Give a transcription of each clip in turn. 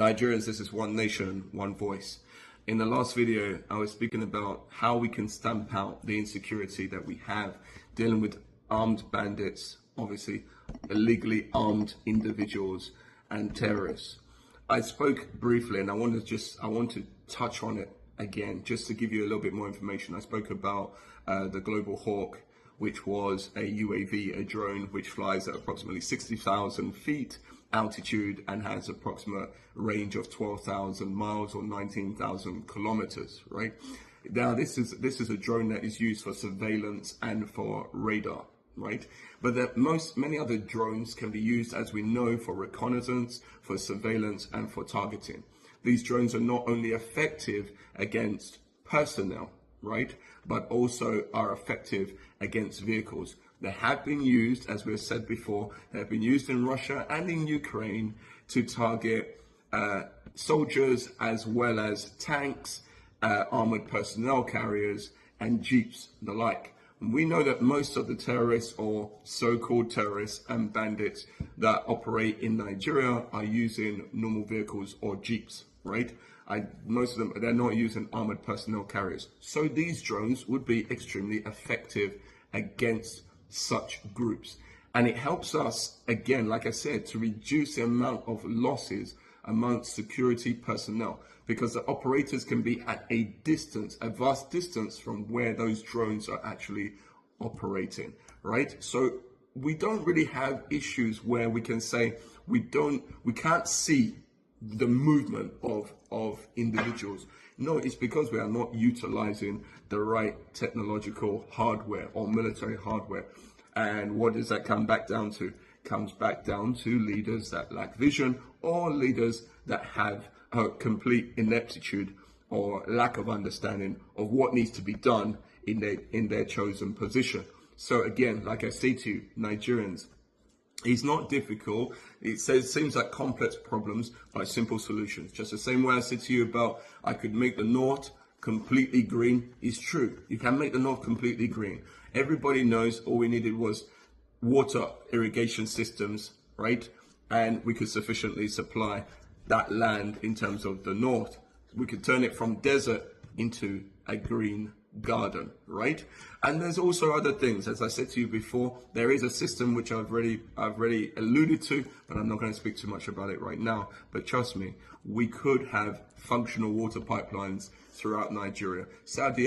Nigerians, this is one nation, one voice. In the last video, I was speaking about how we can stamp out the insecurity that we have dealing with armed bandits, obviously illegally armed individuals and terrorists. I spoke briefly and I want to touch on it again, just to give you a little bit more information. I spoke about the Global Hawk, which was a UAV, a drone, which flies at approximately 60,000 feet altitude and has approximate range of 12,000 miles or 19,000 kilometers, right? Now, this is a drone that is used for surveillance and for radar, right? But many other drones can be used, as we know, for reconnaissance, for surveillance, and for targeting. These drones are not only effective against personnel, right, but also are effective against vehicles. They have been used, as we have said before, they have been used in Russia and in Ukraine to target soldiers as well as tanks, armored personnel carriers, and jeeps, the like. We know that most of the terrorists or so-called terrorists and bandits that operate in Nigeria are using normal vehicles or jeeps, right? Most of them, they're not using armored personnel carriers. So these drones would be extremely effective against such groups. And it helps us, again, like I said, to reduce the amount of losses amongst security personnel, because the operators can be at a distance, a vast distance from where those drones are actually operating, right? So we don't really have issues where we can say we can't see the movement of individuals. No, it's because we are not utilizing the right technological hardware or military hardware. And what does that come back down to? Comes back down to leaders that lack vision, or leaders that have a complete ineptitude or lack of understanding of what needs to be done in their chosen position. So again, like I say to you, Nigerians, it's not difficult. It seems like complex problems by simple solutions. Just the same way I said to you about I could make the north completely green is true. You can make the north completely green. Everybody knows all we needed was water irrigation systems, right? And we could sufficiently supply that land in terms of the north. We could turn it from desert into a green garden, right? And there's also other things. As I said to you before, there is a system which I've already alluded to, but I'm not going to speak too much about it right now. But trust me, we could have functional water pipelines throughout Nigeria. Saudi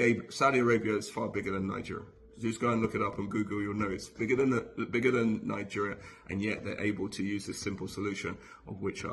Arabia is far bigger than Nigeria. Just go and look it up on Google, you'll know it's bigger than Nigeria, and yet they're able to use this simple solution of which